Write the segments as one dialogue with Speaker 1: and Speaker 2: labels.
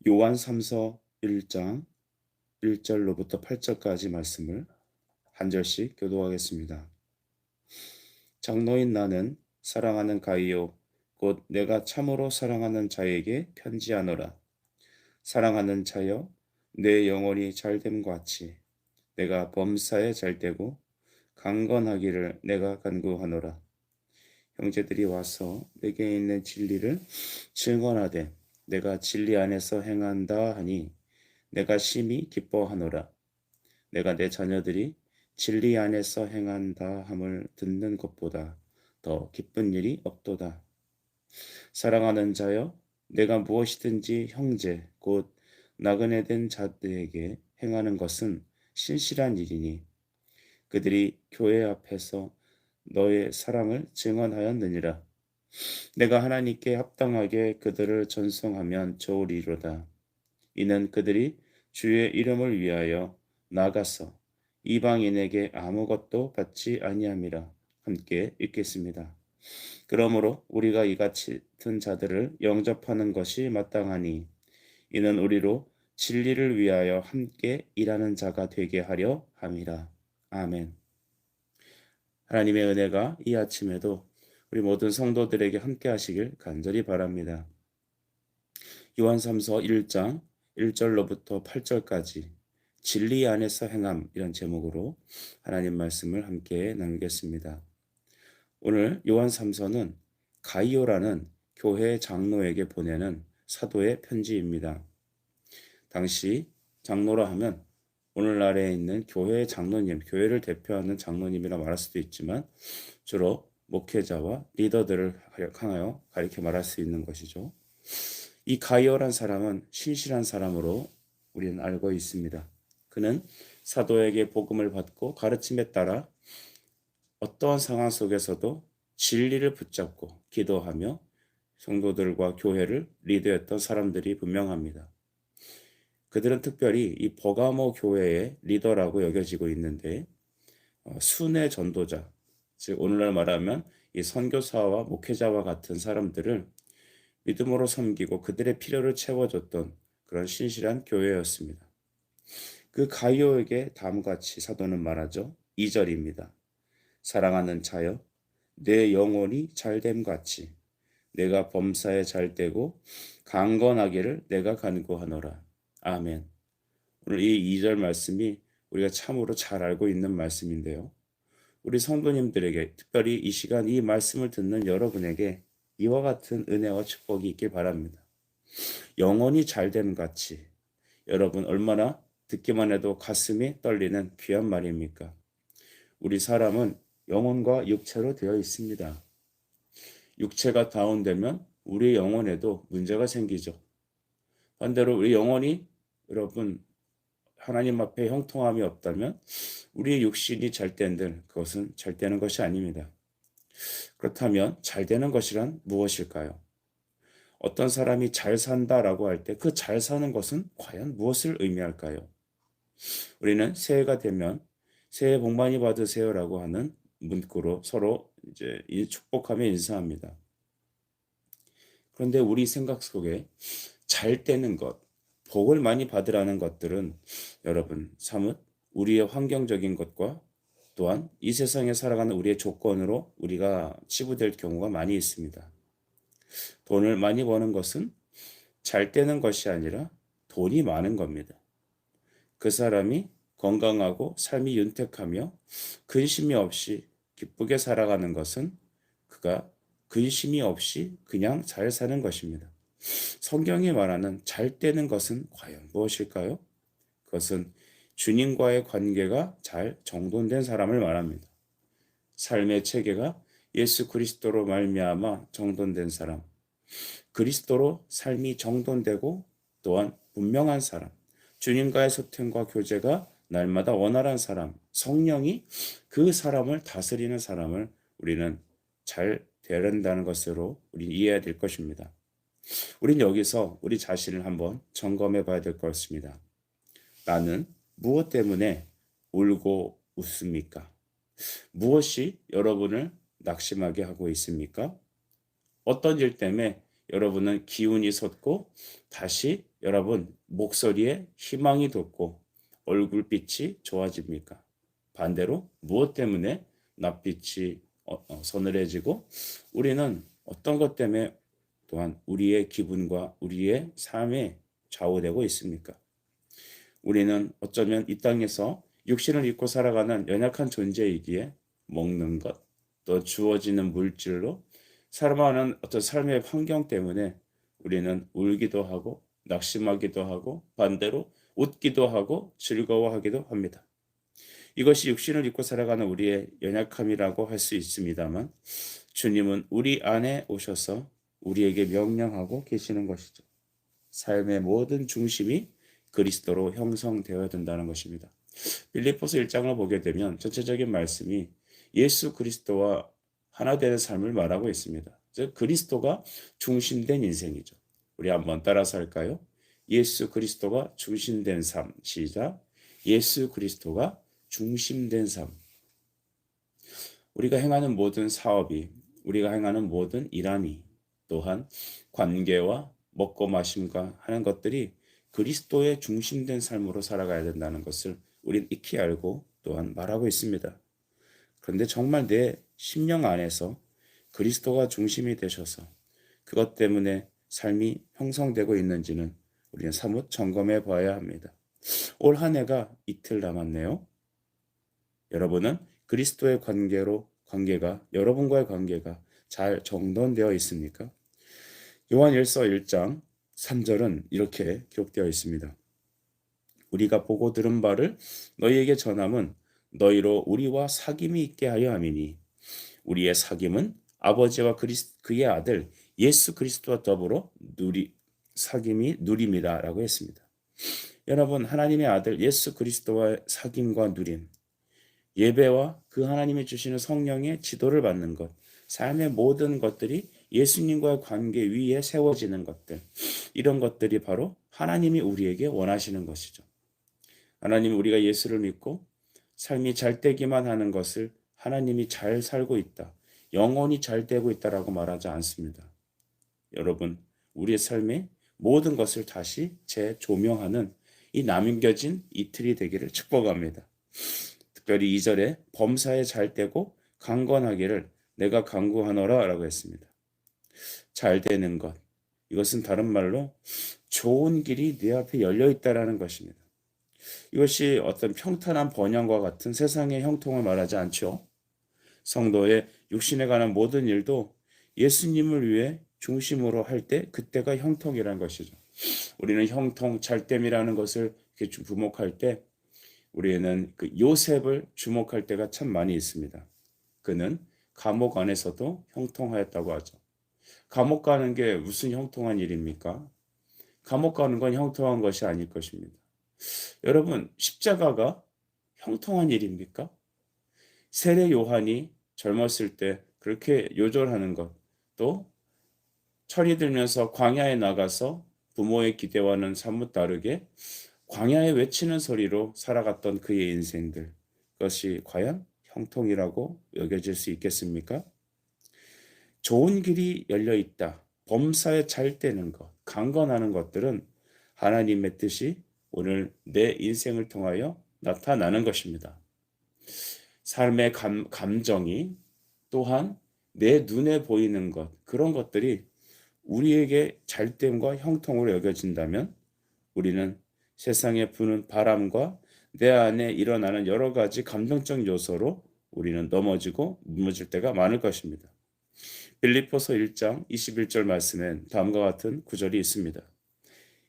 Speaker 1: 요한 3서 1장 1절로부터 8절까지 말씀을 한 절씩 교도하겠습니다. 장로인 나는 사랑하는 가이오 곧 내가 참으로 사랑하는 자에게 편지하노라. 사랑하는 자여 내 영혼이 잘됨과 같이 내가 범사에 잘되고 강건하기를 내가 간구하노라. 형제들이 와서 내게 있는 진리를 증언하되 내가 진리 안에서 행한다 하니 내가 심히 기뻐하노라. 내가 내 자녀들이 진리 안에서 행한다 함을 듣는 것보다 더 기쁜 일이 없도다. 사랑하는 자여, 내가 무엇이든지 형제 곧 나그네 된 자들에게 행하는 것은 신실한 일이니 그들이 교회 앞에서 너의 사랑을 증언하였느니라. 내가 하나님께 합당하게 그들을 전송하면 좋으리로다. 이는 그들이 주의 이름을 위하여 나가서 이방인에게 아무것도 받지 아니함이라. 함께 읽겠습니다. 그러므로 우리가 이같이 든 자들을 영접하는 것이 마땅하니 이는 우리로 진리를 위하여 함께 일하는 자가 되게 하려 함이라. 아멘. 하나님의 은혜가 이 아침에도 우리 모든 성도들에게 함께 하시길 간절히 바랍니다. 요한3서 1장 1절로부터 8절까지 진리 안에서 행함 이런 제목으로 하나님 말씀을 함께 나누겠습니다. 오늘 요한3서는 가이오라는 교회 장로에게 보내는 사도의 편지입니다. 당시 장로라 하면 오늘날에 있는 교회 장로님, 교회를 대표하는 장로님이라 말할 수도 있지만 주로 목회자와 리더들을 향하여 가리켜 말할 수 있는 것이죠. 이 가이오란 사람은 신실한 사람으로 우리는 알고 있습니다. 그는 사도에게 복음을 받고 가르침에 따라 어떠한 상황 속에서도 진리를 붙잡고 기도하며 성도들과 교회를 리드했던 사람들이 분명합니다. 그들은 특별히 이 버가모 교회의 리더라고 여겨지고 있는데 순회 전도자, 즉 오늘날 말하면 이 선교사와 목회자와 같은 사람들을 믿음으로 섬기고 그들의 필요를 채워줬던 그런 신실한 교회였습니다. 그 가이오에게 다음과 같이 사도는 말하죠. 2절입니다. 사랑하는 자여, 내 영혼이 잘됨 같이 내가 범사에 잘되고 강건하기를 내가 간구하노라. 아멘. 오늘 이 2절 말씀이 우리가 참으로 잘 알고 있는 말씀인데요. 우리 성도님들에게 특별히 이 시간 이 말씀을 듣는 여러분에게 이와 같은 은혜와 축복이 있길 바랍니다. 영혼이 잘됨 같이 여러분 얼마나 듣기만 해도 가슴이 떨리는 귀한 말입니까? 우리 사람은 영혼과 육체로 되어 있습니다. 육체가 다운되면 우리 영혼에도 문제가 생기죠. 반대로 우리 영혼이 여러분 하나님 앞에 형통함이 없다면 우리의 육신이 잘 된들 그것은 잘 되는 것이 아닙니다. 그렇다면 잘 되는 것이란 무엇일까요? 어떤 사람이 잘 산다라고 할 때 그 잘 사는 것은 과연 무엇을 의미할까요? 우리는 새해가 되면 새해 복 많이 받으세요라고 하는 문구로 서로 이제 축복하며 인사합니다. 그런데 우리 생각 속에 잘 되는 것, 복을 많이 받으라는 것들은 여러분 사뭇 우리의 환경적인 것과 또한 이 세상에 살아가는 우리의 조건으로 우리가 치부될 경우가 많이 있습니다. 돈을 많이 버는 것은 잘 되는 것이 아니라 돈이 많은 겁니다. 그 사람이 건강하고 삶이 윤택하며 근심이 없이 기쁘게 살아가는 것은 그가 근심이 없이 그냥 잘 사는 것입니다. 성경이 말하는 잘 되는 것은 과연 무엇일까요? 그것은 주님과의 관계가 잘 정돈된 사람을 말합니다. 삶의 체계가 예수 그리스도로 말미암아 정돈된 사람, 그리스도로 삶이 정돈되고 또한 분명한 사람, 주님과의 소통과 교제가 날마다 원활한 사람, 성령이 그 사람을 다스리는 사람을 우리는 잘 되는다는 것으로 우리는 이해해야 될 것입니다. 우린 여기서 우리 자신을 한번 점검해 봐야 될 것 같습니다. 나는 무엇 때문에 울고 웃습니까? 무엇이 여러분을 낙심하게 하고 있습니까? 어떤 일 때문에 여러분은 기운이 솟고 다시 여러분 목소리에 희망이 돋고 얼굴빛이 좋아집니까? 반대로 무엇 때문에 낯빛이 서늘해지고 우리는 어떤 것 때문에 또한 우리의 기분과 우리의 삶에 좌우되고 있습니까? 우리는 어쩌면 이 땅에서 육신을 입고 살아가는 연약한 존재이기에 먹는 것, 또 주어지는 물질로 살아가는 어떤 삶의 환경 때문에 우리는 울기도 하고 낙심하기도 하고 반대로 웃기도 하고 즐거워하기도 합니다. 이것이 육신을 입고 살아가는 우리의 연약함이라고 할 수 있습니다만 주님은 우리 안에 오셔서 우리에게 명령하고 계시는 것이죠. 삶의 모든 중심이 그리스도로 형성되어야 된다는 것입니다. 빌립보서 1장을 보게 되면 전체적인 말씀이 예수 그리스도와 하나 되는 삶을 말하고 있습니다. 즉 그리스도가 중심된 인생이죠. 우리 한번 따라서 할까요? 예수 그리스도가 중심된 삶. 시작. 예수 그리스도가 중심된 삶. 우리가 행하는 모든 사업이, 우리가 행하는 모든 일함이, 또한 관계와 먹고 마심과 하는 것들이 그리스도의 중심된 삶으로 살아가야 된다는 것을 우린 익히 알고 또한 말하고 있습니다. 그런데 정말 내 심령 안에서 그리스도가 중심이 되셔서 그것 때문에 삶이 형성되고 있는지는 우리는 사뭇 점검해 봐야 합니다. 올 한 해가 이틀 남았네요. 여러분은 그리스도의 관계가 여러분과의 관계가 잘 정돈되어 있습니까? 요한일서 1장 3절은 이렇게 기록되어 있습니다. 우리가 보고 들은 바를 너희에게 전함은 너희로 우리와 사귐이 있게 하려 함이니 우리의 사귐은 아버지와 그의 아들 예수 그리스도와 더불어 사귐이 누림이라고 했습니다. 여러분 하나님의 아들 예수 그리스도와의 사귐과 누림, 예배와 그 하나님이 주시는 성령의 지도를 받는 것, 삶의 모든 것들이 예수님과의 관계 위에 세워지는 것들, 이런 것들이 바로 하나님이 우리에게 원하시는 것이죠. 하나님이 우리가 예수를 믿고 삶이 잘 되기만 하는 것을 하나님이 잘 살고 있다, 영원히 잘 되고 있다라고 말하지 않습니다. 여러분, 우리의 삶의 모든 것을 다시 재조명하는 이 남겨진 이틀이 되기를 축복합니다. 특별히 2절에 범사에 잘 되고 강건하기를 내가 간구하노라 라고 했습니다. 잘 되는 것, 이것은 다른 말로 좋은 길이 내 앞에 열려 있다라는 것입니다. 이것이 어떤 평탄한 번영과 같은 세상의 형통을 말하지 않죠. 성도의 육신에 관한 모든 일도 예수님을 위해 중심으로 할 때 그때가 형통이라는 것이죠. 우리는 형통, 잘됨이라는 것을 이렇게 주목할 때 우리는 그 요셉을 주목할 때가 참 많이 있습니다. 그는 감옥 안에서도 형통하였다고 하죠. 감옥 가는 게 무슨 형통한 일입니까? 감옥 가는 건 형통한 것이 아닐 것입니다. 여러분, 십자가가 형통한 일입니까? 세례 요한이 젊었을 때 그렇게 요절하는 것, 또 철이 들면서 광야에 나가서 부모의 기대와는 사뭇 다르게 광야에 외치는 소리로 살아갔던 그의 인생들, 그것이 과연 형통이라고 여겨질 수 있겠습니까? 좋은 길이 열려 있다, 범사에 잘 되는 것, 강건하는 것들은 하나님의 뜻이 오늘 내 인생을 통하여 나타나는 것입니다. 삶의 감정이 또한 내 눈에 보이는 것, 그런 것들이 우리에게 잘됨과 형통으로 여겨진다면 우리는 세상에 부는 바람과 내 안에 일어나는 여러 가지 감정적 요소로 우리는 넘어지고 무너질 때가 많을 것입니다. 빌립보서 1장 21절 말씀엔 다음과 같은 구절이 있습니다.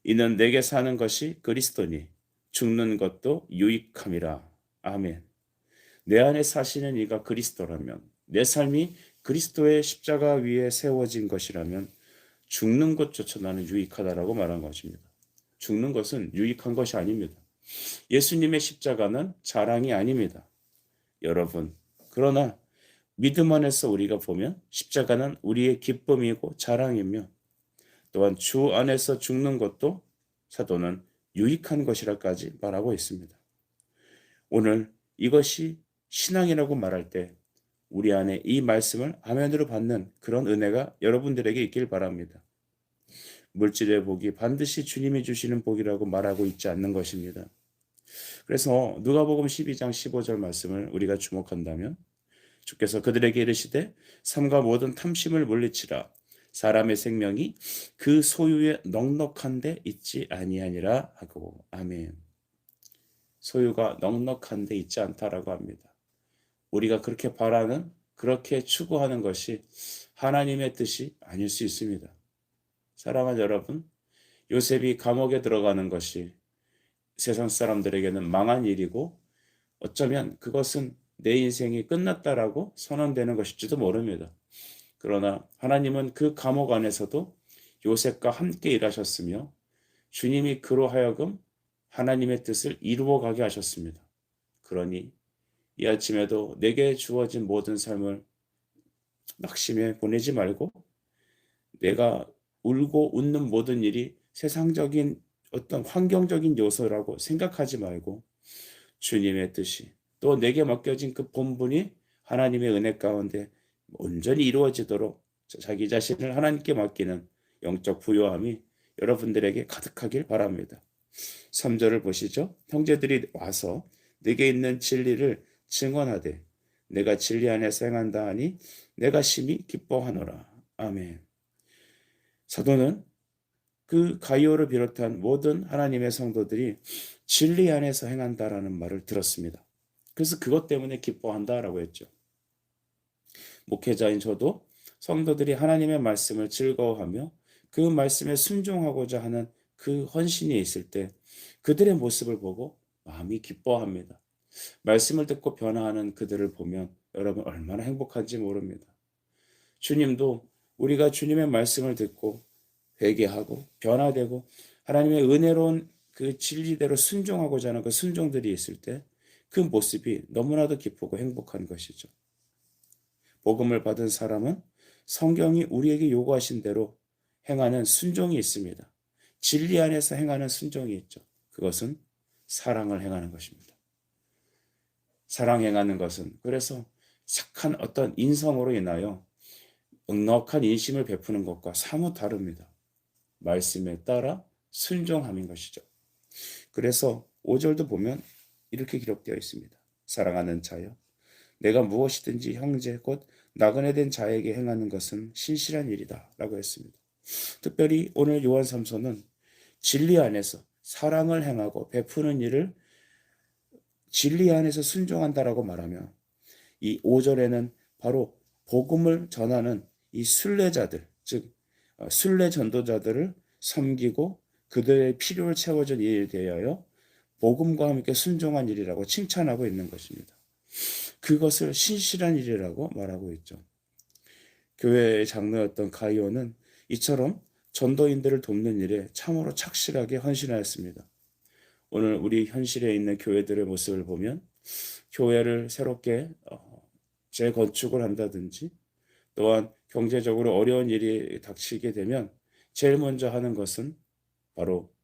Speaker 1: 이는 내게 사는 것이 그리스도니 죽는 것도 유익함이라. 아멘. 내 안에 사시는 이가 그리스도라면, 내 삶이 그리스도의 십자가 위에 세워진 것이라면 죽는 것조차 나는 유익하다라고 말한 것입니다. 죽는 것은 유익한 것이 아닙니다. 예수님의 십자가는 자랑이 아닙니다. 여러분, 그러나 믿음 안에서 우리가 보면 십자가는 우리의 기쁨이고 자랑이며 또한 주 안에서 죽는 것도 사도는 유익한 것이라까지 말하고 있습니다. 오늘 이것이 신앙이라고 말할 때 우리 안에 이 말씀을 아멘으로 받는 그런 은혜가 여러분들에게 있길 바랍니다. 물질의 복이 반드시 주님이 주시는 복이라고 말하고 있지 않는 것입니다. 그래서 누가복음 12장 15절 말씀을 우리가 주목한다면 주께서 그들에게 이르시되 삼가 모든 탐심을 물리치라. 사람의 생명이 그 소유에 넉넉한 데 있지 아니하니라 하고. 아멘. 소유가 넉넉한 데 있지 않다라고 합니다. 우리가 그렇게 바라는, 그렇게 추구하는 것이 하나님의 뜻이 아닐 수 있습니다. 사랑하는 여러분, 요셉이 감옥에 들어가는 것이 세상 사람들에게는 망한 일이고 어쩌면 그것은 내 인생이 끝났다라고 선언되는 것일지도 모릅니다. 그러나 하나님은 그 감옥 안에서도 요셉과 함께 일하셨으며 주님이 그로 하여금 하나님의 뜻을 이루어 가게 하셨습니다. 그러니 이 아침에도 내게 주어진 모든 삶을 낙심해 보내지 말고 내가 울고 웃는 모든 일이 세상적인 어떤 환경적인 요소라고 생각하지 말고 주님의 뜻이 또 내게 맡겨진 그 본분이 하나님의 은혜 가운데 온전히 이루어지도록 자기 자신을 하나님께 맡기는 영적 부요함이 여러분들에게 가득하길 바랍니다. 3절을 보시죠. 형제들이 와서 내게 있는 진리를 증언하되 내가 진리 안에서 행한다 하니 내가 심히 기뻐하노라. 아멘. 사도는 그 가이오를 비롯한 모든 하나님의 성도들이 진리 안에서 행한다라는 말을 들었습니다. 그래서 그것 때문에 기뻐한다라고 했죠. 목회자인 저도 성도들이 하나님의 말씀을 즐거워하며 그 말씀에 순종하고자 하는 그 헌신이 있을 때 그들의 모습을 보고 마음이 기뻐합니다. 말씀을 듣고 변화하는 그들을 보면 여러분 얼마나 행복한지 모릅니다. 주님도 우리가 주님의 말씀을 듣고 회개하고 변화되고 하나님의 은혜로운 그 진리대로 순종하고자 하는 그 순종들이 있을 때 그 모습이 너무나도 기쁘고 행복한 것이죠. 복음을 받은 사람은 성경이 우리에게 요구하신 대로 행하는 순종이 있습니다. 진리 안에서 행하는 순종이 있죠. 그것은 사랑을 행하는 것입니다. 사랑 행하는 것은 그래서 착한 어떤 인성으로 인하여 넉넉한 인심을 베푸는 것과 사뭇 다릅니다. 말씀에 따라 순종함인 것이죠. 그래서 5절도 보면 이렇게 기록되어 있습니다. 사랑하는 자여, 내가 무엇이든지 형제 곧 나그네 된 자에게 행하는 것은 신실한 일이다 라고 했습니다. 특별히 오늘 요한 3서는 진리 안에서 사랑을 행하고 베푸는 일을 진리 안에서 순종한다라고 말하며 이 5절에는 바로 복음을 전하는 이 순례자들, 즉 순례 전도자들을 섬기고 그들의 필요를 채워준 일에 대하여 복음과 함께 순종한 일이라고 칭찬하고 있는 것입니다. 그것을 신실한 일이라고 말하고 있죠. 교회의 장로였던 가이오는 이처럼 전도인들을 돕는 일에 참으로 착실하게 헌신하였습니다. 오늘 우리 현실에 있는 교회들의 모습을 보면 교회를 새롭게 재건축을 한다든지 또한 경제적으로 어려운 일이 닥치게 되면 제일 먼저 하는 것은 바로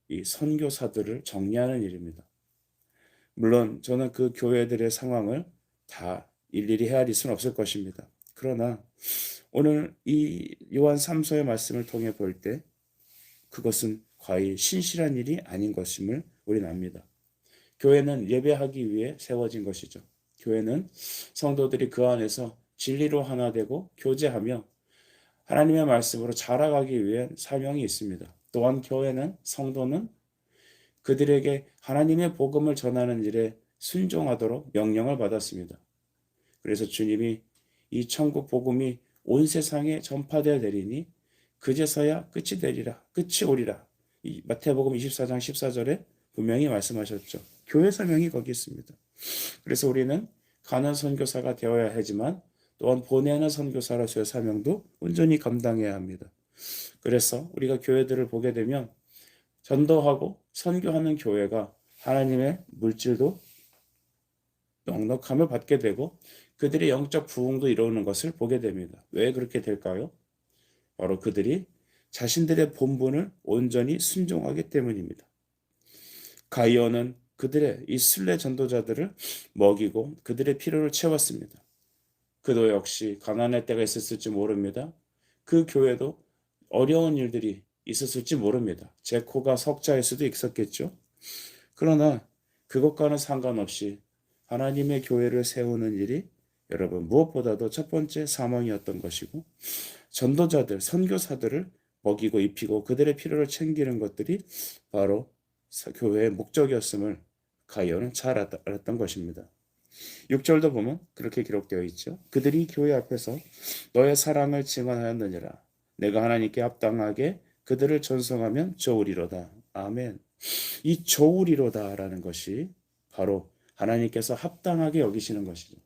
Speaker 1: 이 선교사들을 정리하는 일입니다. 물론 저는 그 교회들의 상황을 다 일일이 헤아릴 수는 없을 것입니다. 그러나 오늘 이 요한 3서의 말씀을 통해 볼 때 그것은 과히 신실한 일이 아닌 것임을 우리는 압니다. 교회는 예배하기 위해 세워진 것이죠. 교회는 성도들이 그 안에서 진리로 하나 되고 교제하며 하나님의 말씀으로 자라가기 위한 사명이 있습니다. 또한 교회는 성도는 그들에게 하나님의 복음을 전하는 일에 순종하도록 명령을 받았습니다. 그래서 주님이 이 천국 복음이 온 세상에 전파되어 되리니 그제서야 끝이 되리라, 끝이 오리라. 이 마태복음 24장 14절에 분명히 말씀하셨죠. 교회 사명이 거기 있습니다. 그래서 우리는 가는 선교사가 되어야 하지만 또한 보내는 선교사로서의 사명도 온전히 감당해야 합니다. 그래서 우리가 교회들을 보게 되면 전도하고 선교하는 교회가 하나님의 물질도 넉넉함을 받게 되고 그들의 영적 부흥도 이루는 것을 보게 됩니다. 왜 그렇게 될까요? 바로 그들이 자신들의 본분을 온전히 순종하기 때문입니다. 가이오는 그들의 이 순례 전도자들을 먹이고 그들의 필요를 채웠습니다. 그도 역시 가난할 때가 있었을지 모릅니다. 그 교회도 어려운 일들이 있었을지 모릅니다. 제 코가 석자일 수도 있었겠죠. 그러나 그것과는 상관없이 하나님의 교회를 세우는 일이 여러분 무엇보다도 첫 번째 사명이었던 것이고, 전도자들, 선교사들을 먹이고 입히고 그들의 필요를 챙기는 것들이 바로 교회의 목적이었음을 가이오는 잘 알았던 것입니다. 6절도 보면 그렇게 기록되어 있죠. 그들이 교회 앞에서 너의 사랑을 증언하였느니라. 내가 하나님께 합당하게 그들을 전송하면 좋으리로다. 아멘. 이 좋으리로다라는 것이 바로 하나님께서 합당하게 여기시는 것이죠.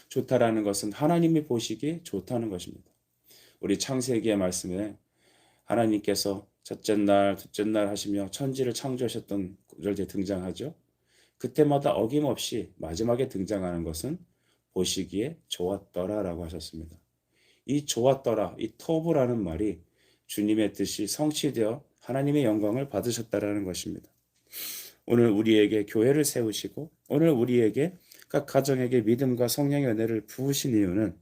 Speaker 1: 좋다라는 것은 하나님이 보시기에 좋다는 것입니다. 우리 창세기의 말씀에 하나님께서 첫째 날, 둘째 날 하시며 천지를 창조하셨던 구절에 등장하죠. 그때마다 어김없이 마지막에 등장하는 것은 보시기에 좋았더라라고 하셨습니다. 이 좋았더라, 이 토브라는 말이 주님의 뜻이 성취되어 하나님의 영광을 받으셨다라는 것입니다. 오늘 우리에게 교회를 세우시고 오늘 우리에게 각 가정에게 믿음과 성령의 은혜를 부으신 이유는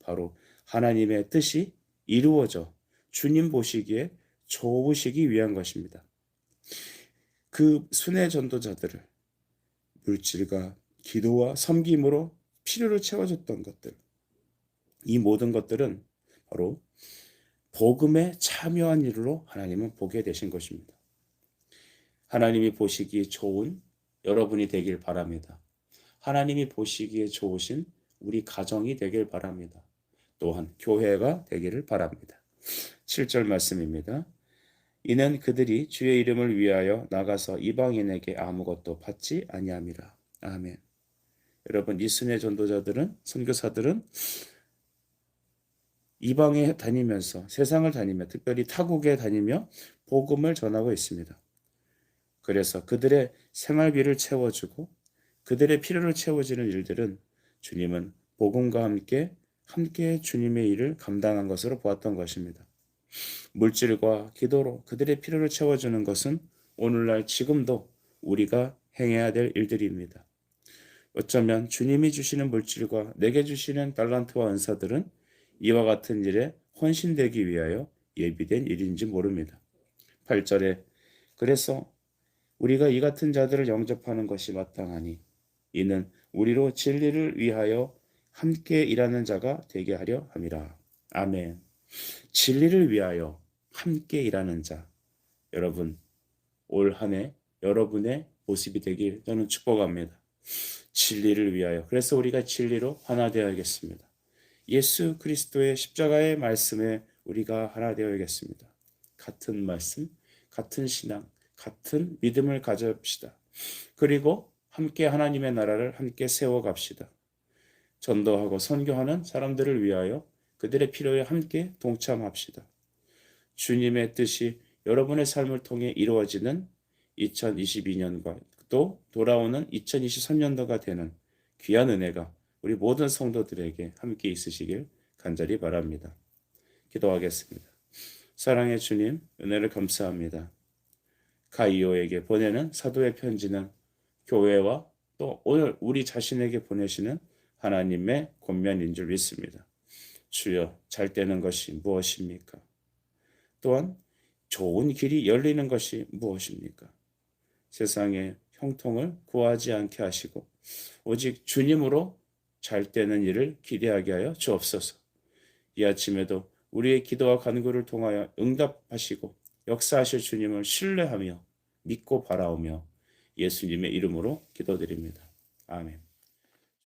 Speaker 1: 바로 하나님의 뜻이 이루어져 주님 보시기에 좋으시기 위한 것입니다. 그 순회 전도자들을 물질과 기도와 섬김으로 필요를 채워줬던 것들, 이 모든 것들은 바로 복음에 참여한 일로 하나님은 보게 되신 것입니다. 하나님이 보시기에 좋은 여러분이 되길 바랍니다. 하나님이 보시기에 좋으신 우리 가정이 되길 바랍니다. 또한 교회가 되기를 바랍니다. 7절 말씀입니다. 이는 그들이 주의 이름을 위하여 나가서 이방인에게 아무것도 받지 아니함이라. 아멘. 여러분, 이 순회 전도자들은, 선교사들은 이방에 다니면서, 세상을 다니며, 특별히 타국에 다니며 복음을 전하고 있습니다. 그래서 그들의 생활비를 채워주고 그들의 필요를 채워주는 일들은 주님은 복음과 함께 주님의 일을 감당한 것으로 보았던 것입니다. 물질과 기도로 그들의 필요를 채워주는 것은 오늘날 지금도 우리가 행해야 될 일들입니다. 어쩌면 주님이 주시는 물질과 내게 주시는 달란트와 은사들은 이와 같은 일에 헌신되기 위하여 예비된 일인지 모릅니다. 8절에 그래서 우리가 이 같은 자들을 영접하는 것이 마땅하니 이는 우리로 진리를 위하여 함께 일하는 자가 되게 하려 함이라. 아멘. 진리를 위하여 함께 일하는 자. 여러분, 올 한 해 여러분의 모습이 되길 저는 축복합니다. 진리를 위하여. 그래서 우리가 진리로 하나 되어야겠습니다. 예수 그리스도의 십자가의 말씀에 우리가 하나 되어야겠습니다. 같은 말씀, 같은 신앙, 같은 믿음을 가져봅시다. 그리고 함께 하나님의 나라를 함께 세워갑시다. 전도하고 선교하는 사람들을 위하여 그들의 필요에 함께 동참합시다. 주님의 뜻이 여러분의 삶을 통해 이루어지는 2022년과 또 돌아오는 2023년도가 되는 귀한 은혜가 우리 모든 성도들에게 함께 있으시길 간절히 바랍니다. 기도하겠습니다. 사랑의 주님, 은혜를 감사합니다. 가이오에게 보내는 사도의 편지는 교회와 또 오늘 우리 자신에게 보내시는 하나님의 권면인 줄 믿습니다. 주여, 잘 되는 것이 무엇입니까? 또한 좋은 길이 열리는 것이 무엇입니까? 세상의 형통을 구하지 않게 하시고 오직 주님으로 잘 되는 일을 기대하게 하여 주옵소서. 이 아침에도 우리의 기도와 간구를 통하여 응답하시고 역사하실 주님을 신뢰하며 믿고 바라오며 예수님의 이름으로 기도드립니다. 아멘.